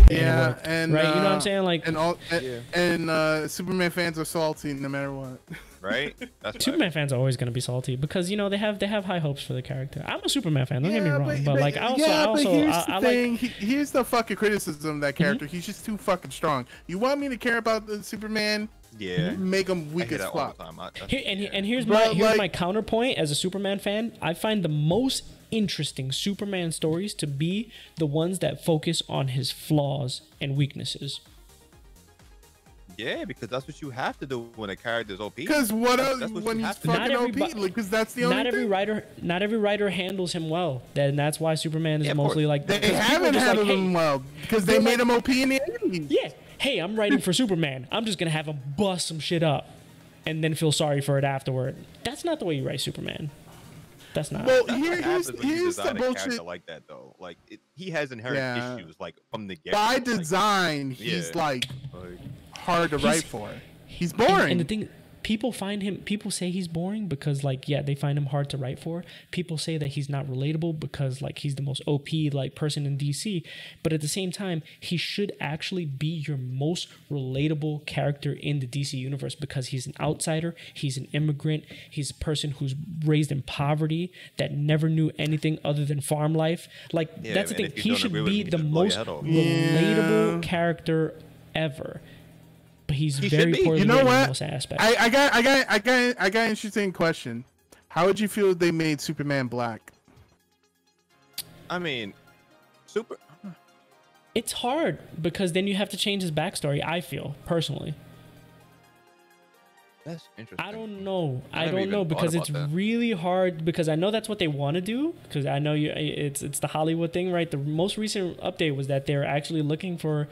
Yeah, worked, and right? You know what I'm saying? Like, Superman fans are salty no matter what. Right? That's Superman fans are always going to be salty because, you know, they have high hopes for the character. I'm a Superman fan. Don't get me wrong, but like here's the fucking criticism of that character. He's just too fucking strong. You want me to care about the Superman? Yeah, make him weak as fuck. Here's my counterpoint as a Superman fan. I find the most interesting Superman stories to be the ones that focus on his flaws and weaknesses. Yeah, because that's what you have to do when a character's OP. Because when he's fucking OP? Because that's the only thing. Not every writer handles him well. That's why Superman is mostly like... They haven't handled him well because they made him OP in the 80s. Yeah. Hey, I'm writing for Superman. I'm just going to have him bust some shit up and then feel sorry for it afterward. That's not the way you write Superman. That's not. Well, here's the bullshit. Like that though, like he has inherent issues, like from the get. By design, he's like hard to write for. He's boring. And the thing, people say he's boring because, like, yeah, they find him hard to write for. People say that he's not relatable because, like, he's the most OP like person in DC. But at the same time, he should actually be your most relatable character in the DC universe because he's an outsider, he's an immigrant, he's a person who's raised in poverty that never knew anything other than farm life. Like, that's the thing. He should be the most relatable character ever. But he's very poorly written in most aspects. I got an interesting question. How would you feel if they made Superman black? I mean, it's hard because then you have to change his backstory. I feel personally. That's interesting. I don't know. I don't know because it's really hard because I know that's what they want to do because I know it's the Hollywood thing, right? The most recent update was that they're actually looking for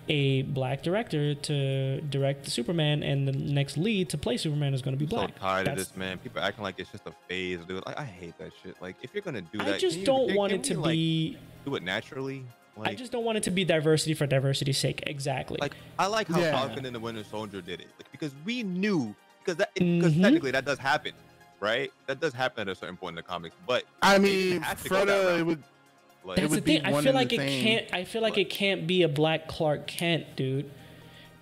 a black director to direct the Superman, and the next lead to play Superman is going to be black. I'm so tired of this, man. People acting like it's just a phase, dude. Like, I hate that shit. Like, if you're gonna do that, I just don't want it to be do it naturally. Like, I just don't want it to be diversity for diversity's sake. Exactly. Like, I like how Falcon and the Winter Soldier did it, like, because we knew. Because technically that does happen, right? That does happen at a certain point in the comics. But I mean, Frodo, it would. Like, that's the thing. I feel like it can't. I feel like it can't be a black Clark Kent, dude.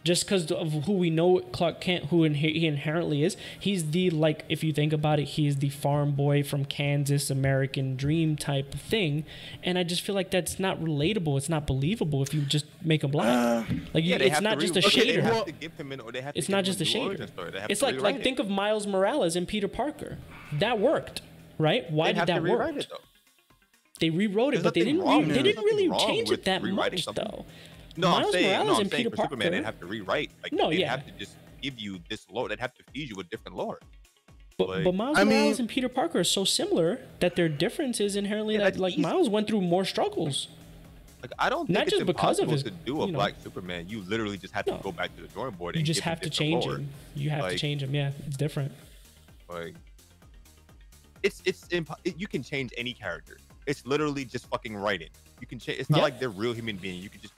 Just because of who we know Clark Kent, who he inherently is. He's the, like, if you think about it, he's the farm boy from Kansas, American dream type of thing. And I just feel like that's not relatable. It's not believable if you just make him black. Like, it's not just a shader. It's not just a shader. It's like think of Miles Morales and Peter Parker. That worked, right? Why did that work? They rewrote it, but they didn't really change it that much, though. No, Miles Morales and Peter Parker, Superman, they'd have to rewrite. Like, they'd have to just give you this lore. They'd have to feed you a different lore. But Miles Morales and Peter Parker are so similar that their difference is inherently that, like, Miles went through more struggles. Like, I don't think not just because of his, to do a black Superman. You literally just have to go back to the drawing board. And you just have to change him. You have to change him. Yeah, it's different. Like, you can change any character. It's literally just fucking write it. You can change. It's not like they're real human beings. You can just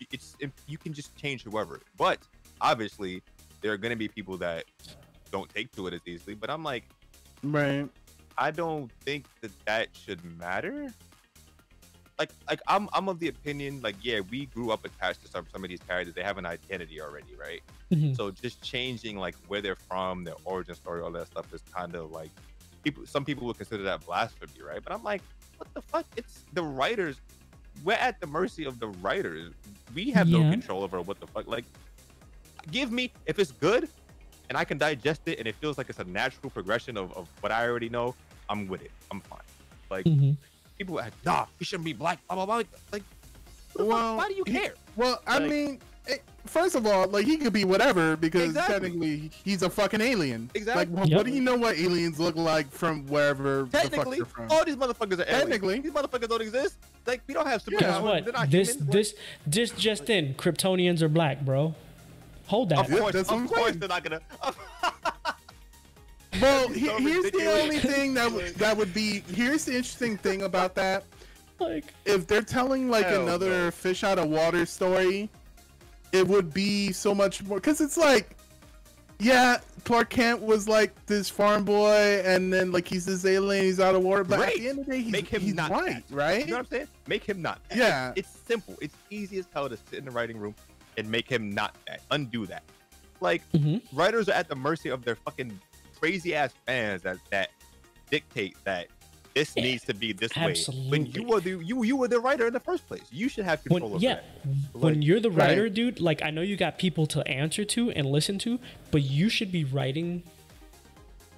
you can just change whoever. But obviously, there are gonna be people that don't take to it as easily. But I'm like, right. I don't think that should matter. Like I'm of the opinion, like, yeah, we grew up attached to some of these characters. They have an identity already, right? So just changing, like, where they're from, their origin story, all that stuff is kind of like, some people would consider that blasphemy, right? But I'm like, what the fuck? It's the writers. We're at the mercy of the writers. We have no control over what the fuck. Like, give me, if it's good and I can digest it and it feels like it's a natural progression of what I already know, I'm with it. I'm fine. Like, people are like, nah, he shouldn't be black, blah, blah, blah. Like, well, why do you care? Well, I mean, first of all, like, he could be whatever because technically he's a fucking alien. Exactly. Like, what do you know what aliens look like from wherever technically, the fuck they're from? All these motherfuckers are aliens. These motherfuckers don't exist. Like, we don't have superpowers. Guess what? This just in, Kryptonians are black, bro. Hold that. Of course they're not gonna. Well, here's the only thing that would be. Here's the interesting thing about that. Like, if they're telling like another fish out of water story, it would be so much more, because it's like, yeah, Clark Kent was like this farm boy, and then like he's this alien, he's out of water. But at the end of the day, he's not white, right? You know what I'm saying? Make him not that. Yeah. It's simple. It's easy as hell to sit in the writing room and make him not that. Undo that. Like, writers are at the mercy of their fucking crazy ass fans that dictate that this needs to be this way. When you were the writer in the first place, you should have control of that. When you're the writer, dude, like I know you got people to answer to and listen to, but you should be writing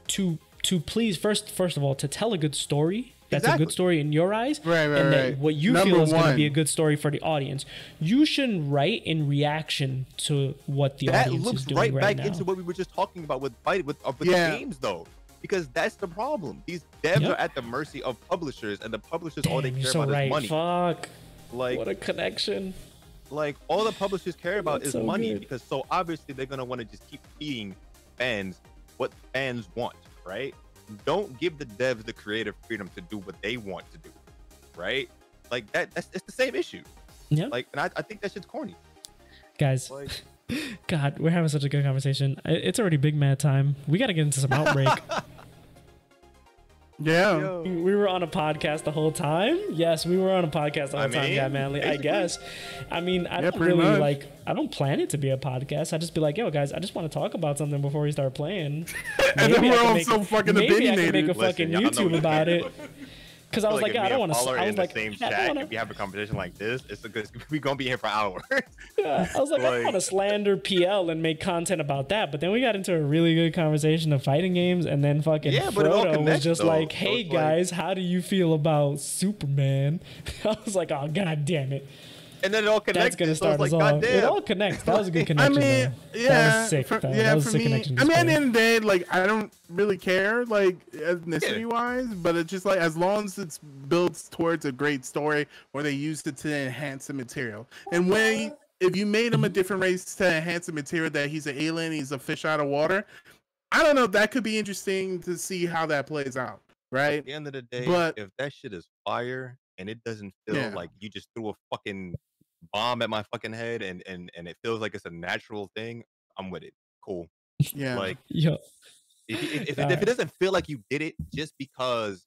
to please first of all to tell a good story. That's a good story in your eyes, and that what you feel is going to be a good story for the audience. You shouldn't write in reaction to what the audience is doing right now. That loops right back into what we were just talking about with the games, though. Because that's the problem. These devs are at the mercy of publishers, and the publishers all they care about is money. Fuck. Like, what a connection. Like, all the publishers care about is money, because so obviously they're gonna want to just keep feeding fans what fans want, right? Don't give the devs the creative freedom to do what they want to do, right? Like it's the same issue. Yeah. Like, and I think that shit's corny. Guys. Like, God, we're having such a good conversation. It's already big mad time. We got to get into some Outbreak. Yeah. We were on a podcast the whole time. Yes, we were on a podcast the whole time, yeah, Manly. I guess. I mean, I don't really I don't plan it to be a podcast. I just be like, yo, guys, I just want to talk about something before we start playing. And then we're all so fucking opinionated. Maybe I can make a fucking YouTube about it. Because I was like, I don't want to. I was like, same chat. If we have a conversation like this, it's because we're gonna be here for hours. Yeah, I was like, I don't want to slander PL and make content about that. But then we got into a really good conversation of fighting games, and then fucking Frodo was just like, hey guys, how do you feel about Superman? I was like, oh god damn it. And then it all connects. That's gonna start us off. It all connects. That was a good connection. I mean, that was sick. That was a sick connection. I mean, at the end of the day, like, I don't really care, like, ethnicity-wise, but it's just like, as long as it's built towards a great story, or they used it to enhance the material. And if you made him a different race to enhance the material, that he's an alien, he's a fish out of water, I don't know. That could be interesting to see how that plays out, right? At the end of the day, if that shit is fire and it doesn't feel like you just threw a fucking bomb at my fucking head and it feels like it's a natural thing, I'm with it. Cool. Yeah. Like, if it doesn't feel like you did it just because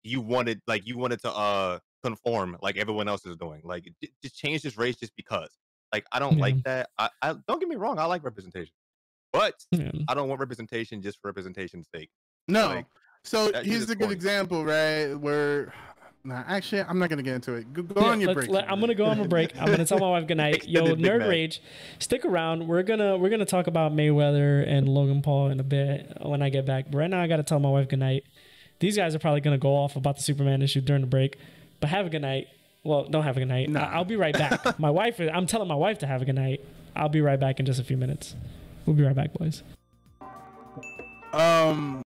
you wanted to conform like everyone else is doing, like, just change this race just because. Like, I don't like that. I don't get me wrong, I like representation, but I don't want representation just for representation's sake. No. Like, so here's a good example, right? Where actually, I'm not gonna get into it. Go on your break. I'm gonna go on a break. I'm gonna tell my wife goodnight. Yo, Nerd Rage, stick around. We're gonna talk about Mayweather and Logan Paul in a bit when I get back. But right now, I gotta tell my wife goodnight. These guys are probably gonna go off about the Superman issue during the break. But have a good night. Well, don't have a good night. I'll be right back. I'm telling my wife to have a good night. I'll be right back in just a few minutes. We'll be right back, boys.